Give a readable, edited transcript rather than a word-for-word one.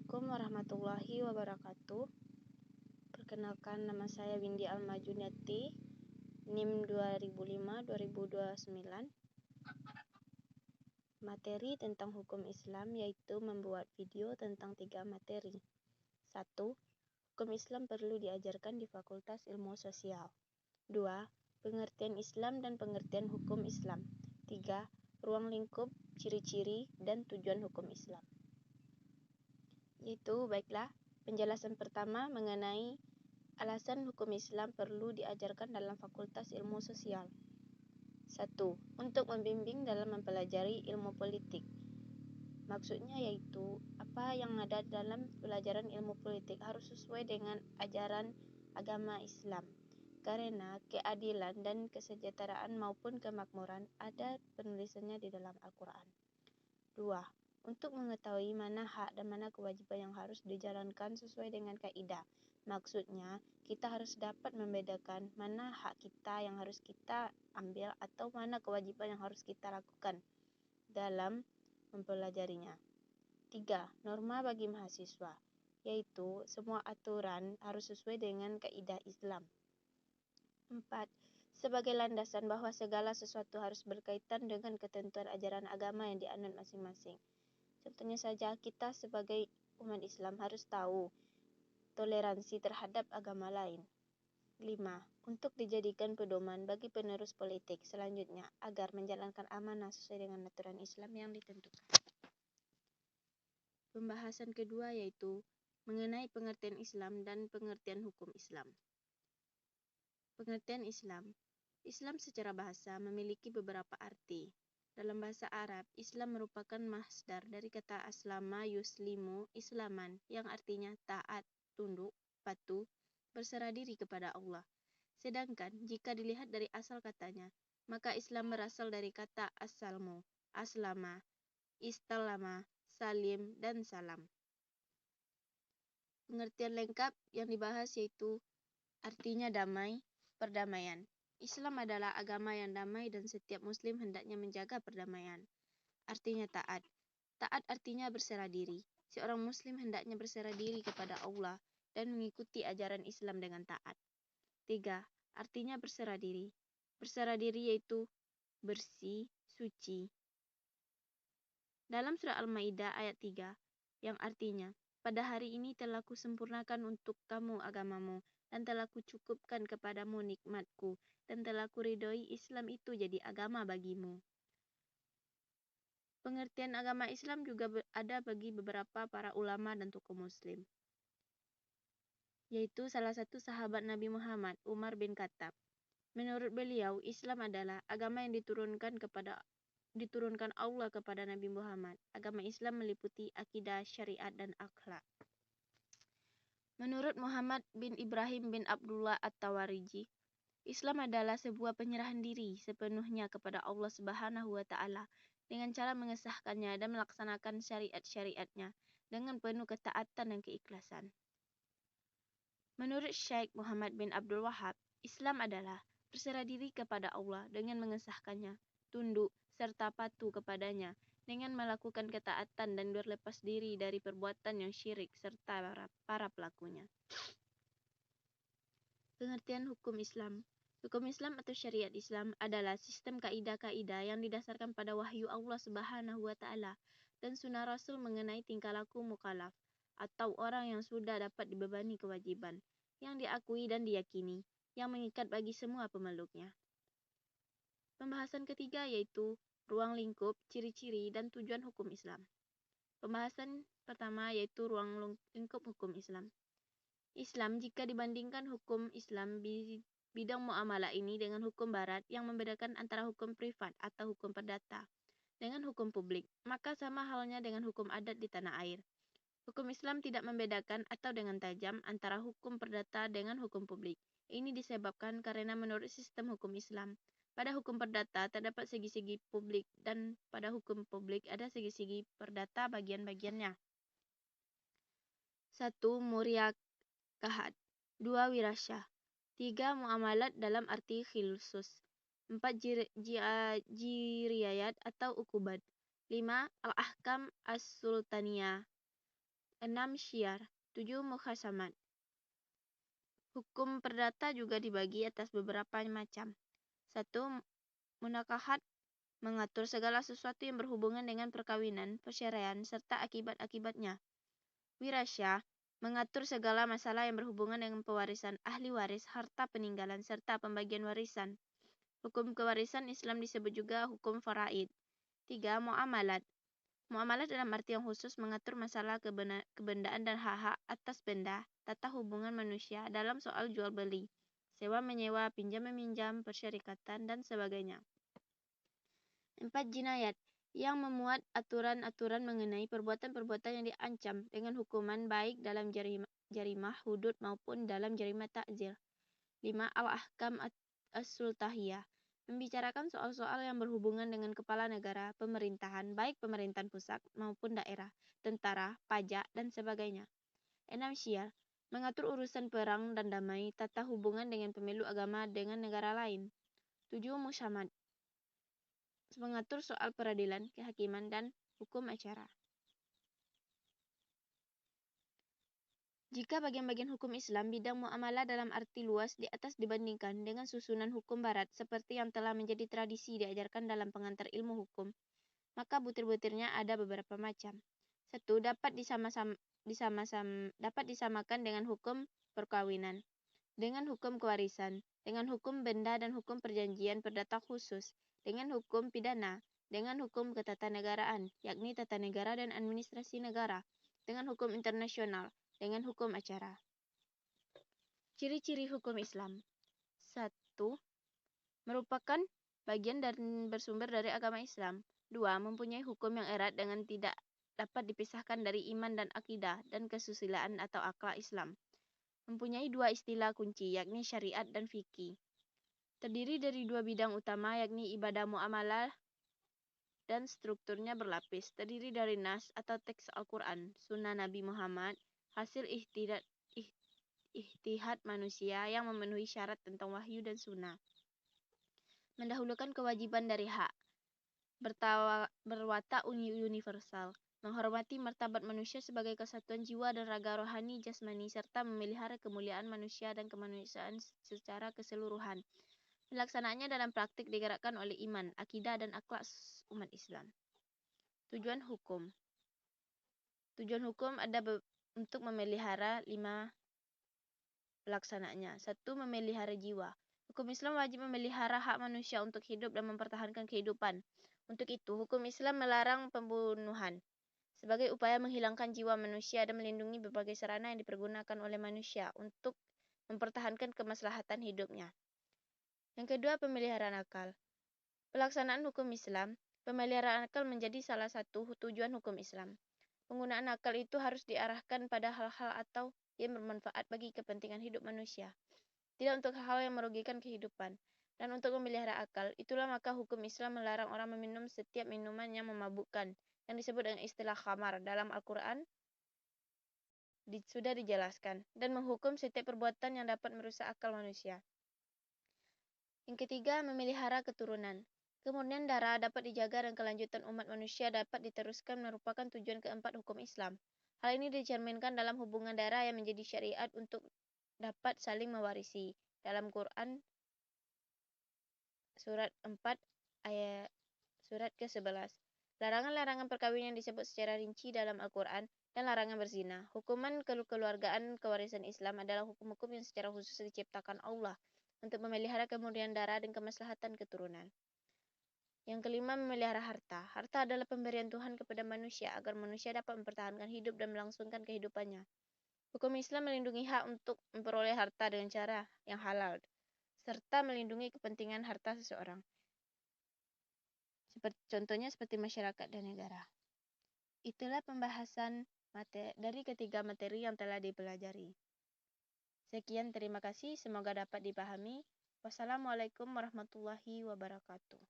Assalamualaikum warahmatullahi wabarakatuh. Perkenalkan, nama saya Windy Alma Juniati, NIM 2005-2029. Materi tentang hukum Islam yaitu membuat video tentang 3 materi. 1. Hukum Islam perlu diajarkan di Fakultas Ilmu Sosial. 2. Pengertian Islam dan pengertian hukum Islam. 3. Ruang lingkup, ciri-ciri, dan tujuan hukum Islam. Baiklah, penjelasan pertama mengenai alasan hukum Islam perlu diajarkan dalam Fakultas Ilmu Sosial. 1. Untuk membimbing dalam mempelajari ilmu politik. Maksudnya yaitu, apa yang ada dalam pelajaran ilmu politik harus sesuai dengan ajaran agama Islam. Karena keadilan dan kesejahteraan maupun kemakmuran ada penulisannya di dalam Al-Quran. 2. Untuk mengetahui mana hak dan mana kewajiban yang harus dijalankan sesuai dengan kaidah. Maksudnya, kita harus dapat membedakan mana hak kita yang harus kita ambil atau mana kewajiban yang harus kita lakukan dalam mempelajarinya. 3. Norma bagi mahasiswa, yaitu semua aturan harus sesuai dengan kaidah Islam. 4. Sebagai landasan bahwa segala sesuatu harus berkaitan dengan ketentuan ajaran agama yang dianut masing-masing. Contohnya saja, kita sebagai umat Islam harus tahu toleransi terhadap agama lain. 5. Untuk dijadikan pedoman bagi penerus politik selanjutnya agar menjalankan amanah sesuai dengan aturan Islam yang ditentukan. Pembahasan kedua yaitu mengenai pengertian Islam dan pengertian hukum Islam. Pengertian Islam. Islam secara bahasa memiliki beberapa arti. Dalam bahasa Arab, Islam merupakan masdar dari kata aslama yuslimu islaman yang artinya taat, tunduk, patuh, berserah diri kepada Allah. Sedangkan jika dilihat dari asal katanya, maka Islam berasal dari kata asalmu, aslama, istalama, salim, dan salam. Pengertian lengkap yang dibahas yaitu artinya damai, perdamaian. Islam adalah agama yang damai dan setiap muslim hendaknya menjaga perdamaian. Artinya taat. Taat artinya berserah diri. Seorang muslim hendaknya berserah diri kepada Allah dan mengikuti ajaran Islam dengan taat. 3. Artinya berserah diri. Berserah diri yaitu bersih, suci. Dalam surah Al-Maidah ayat 3 yang artinya, pada hari ini telah kusempurnakan untuk kamu agamamu dan telah kucukupkan kepadamu nikmatku dan telah kuridhoi Islam itu jadi agama bagimu. Pengertian agama Islam juga ada bagi beberapa para ulama dan tokoh muslim, yaitu salah satu sahabat Nabi Muhammad, Umar bin Khattab. Menurut beliau, Islam adalah agama yang diturunkan Allah kepada Nabi Muhammad. Agama Islam meliputi akidah, syariat, dan akhlak. Menurut Muhammad bin Ibrahim bin Abdullah At-Tawariji, Islam adalah sebuah penyerahan diri sepenuhnya kepada Allah Subhanahu wa Ta'ala dengan cara mengesahkannya dan melaksanakan syariat-syariatnya dengan penuh ketaatan dan keikhlasan. Menurut Syekh Muhammad bin Abdul Wahab, Islam adalah berserah diri kepada Allah dengan mengesahkannya, tunduk serta patuh kepadanya dengan melakukan ketaatan dan berlepas diri dari perbuatan yang syirik serta para pelakunya. Pengertian hukum Islam. Hukum Islam atau syariat Islam adalah sistem kaidah-kaidah yang didasarkan pada wahyu Allah Subhanahu wa Ta'ala dan sunnah Rasul mengenai tingkah laku mukallaf atau orang yang sudah dapat dibebani kewajiban yang diakui dan diyakini yang mengikat bagi semua pemeluknya. Pembahasan ketiga yaitu ruang lingkup, ciri-ciri, dan tujuan hukum Islam. Pembahasan pertama yaitu ruang lingkup hukum Islam. Islam jika dibandingkan hukum Islam bidang muamalah ini dengan hukum barat yang membedakan antara hukum privat atau hukum perdata dengan hukum publik, maka sama halnya dengan hukum adat di tanah air. Hukum Islam tidak membedakan atau dengan tajam antara hukum perdata dengan hukum publik. Ini disebabkan karena menurut sistem hukum Islam, pada hukum perdata terdapat segi-segi publik dan pada hukum publik ada segi-segi perdata bagian-bagiannya. 1. Muriakahat. 2. Wirasyah. 3. Muamalat dalam arti khusus. 4. Jiriyat atau ukubat. 5. Al-Ahkam As-Sultaniyah. 6. Syiar. 7. Mukhasamat. Hukum perdata juga dibagi atas beberapa macam. 1. Munakahat, mengatur segala sesuatu yang berhubungan dengan perkawinan, perceraian, serta akibat-akibatnya. Wirasya, mengatur segala masalah yang berhubungan dengan pewarisan ahli waris, harta peninggalan, serta pembagian warisan. Hukum kewarisan Islam disebut juga hukum faraid. 3. Muamalat. Muamalat dalam arti yang khusus mengatur masalah kebendaan dan hak-hak atas benda, tata hubungan manusia dalam soal jual beli, sewa menyewa, pinjam meminjam, persyarikatan, dan sebagainya. 4. Jinayat, yang memuat aturan-aturan mengenai perbuatan-perbuatan yang diancam dengan hukuman baik dalam jarimah hudud maupun dalam jarimah ta'zir. 5. Al-Ahkam As-Sultahiyah, membicarakan soal-soal yang berhubungan dengan kepala negara, pemerintahan, baik pemerintahan pusat maupun daerah, tentara, pajak, dan sebagainya. 6. Syiar, mengatur urusan perang dan damai, tata hubungan dengan pemilu agama dengan negara lain. 7. Musyamat, mengatur soal peradilan, kehakiman, dan hukum acara. Jika bagian-bagian hukum Islam bidang muamalah dalam arti luas di atas dibandingkan dengan susunan hukum barat seperti yang telah menjadi tradisi diajarkan dalam pengantar ilmu hukum, maka butir-butirnya ada beberapa macam. 1. Dapat disamakan dengan hukum perkawinan, dengan hukum kewarisan, dengan hukum benda dan hukum perjanjian perdata khusus, dengan hukum pidana, dengan hukum ketatanegaraan, yakni tata negara dan administrasi negara, dengan hukum internasional, dengan hukum acara. Ciri-ciri hukum Islam. 1. Merupakan bagian dan bersumber dari agama Islam. 2. Mempunyai hukum yang erat dengan tidak dapat dipisahkan dari iman dan akidah dan kesusilaan atau akhlak Islam. Mempunyai 2 istilah kunci, yakni syariat dan fikih. Terdiri dari 2 bidang utama, yakni ibadah muamalah dan strukturnya berlapis. Terdiri dari nas atau teks Al-Quran, sunnah Nabi Muhammad, hasil ihtihad manusia yang memenuhi syarat tentang wahyu dan sunnah. Mendahulukan kewajiban dari hak. Berwatak universal. Menghormati martabat manusia sebagai kesatuan jiwa dan raga rohani jasmani serta memelihara kemuliaan manusia dan kemanusiaan secara keseluruhan. Pelaksanaannya dalam praktik digerakkan oleh iman, akidah, dan akhlak umat Islam. Tujuan hukum. Tujuan hukum ada untuk memelihara 5 pelaksanaannya. 1. Memelihara jiwa. Hukum Islam wajib memelihara hak manusia untuk hidup dan mempertahankan kehidupan. Untuk itu, hukum Islam melarang pembunuhan sebagai upaya menghilangkan jiwa manusia dan melindungi berbagai sarana yang dipergunakan oleh manusia untuk mempertahankan kemaslahatan hidupnya. Yang kedua, pemeliharaan akal. Pelaksanaan hukum Islam, pemeliharaan akal menjadi salah satu tujuan hukum Islam. Penggunaan akal itu harus diarahkan pada hal-hal atau yang bermanfaat bagi kepentingan hidup manusia, tidak untuk hal-hal yang merugikan kehidupan. Dan untuk memelihara akal, itulah maka hukum Islam melarang orang meminum setiap minuman yang memabukkan, yang disebut dengan istilah khamar dalam Al-Quran sudah dijelaskan, dan menghukum setiap perbuatan yang dapat merusak akal manusia. Yang ketiga, memelihara keturunan. Kemurnian darah dapat dijaga dan kelanjutan umat manusia dapat diteruskan merupakan tujuan keempat hukum Islam. Hal ini dicerminkan dalam hubungan darah yang menjadi syariat untuk dapat saling mewarisi. Dalam Quran surat 4 ayat surat ke-11. Larangan-larangan perkawinan disebut secara rinci dalam Al-Quran dan larangan berzina. Hukuman kekeluargaan kewarisan Islam adalah hukum-hukum yang secara khusus diciptakan Allah untuk memelihara kemurnian darah dan kemaslahatan keturunan. Yang kelima, memelihara harta. Harta adalah pemberian Tuhan kepada manusia agar manusia dapat mempertahankan hidup dan melangsungkan kehidupannya. Hukum Islam melindungi hak untuk memperoleh harta dengan cara yang halal, serta melindungi kepentingan harta seseorang. Contohnya seperti masyarakat dan negara. Itulah pembahasan dari ketiga materi yang telah dipelajari. Sekian, terima kasih. Semoga dapat dipahami. Wassalamualaikum warahmatullahi wabarakatuh.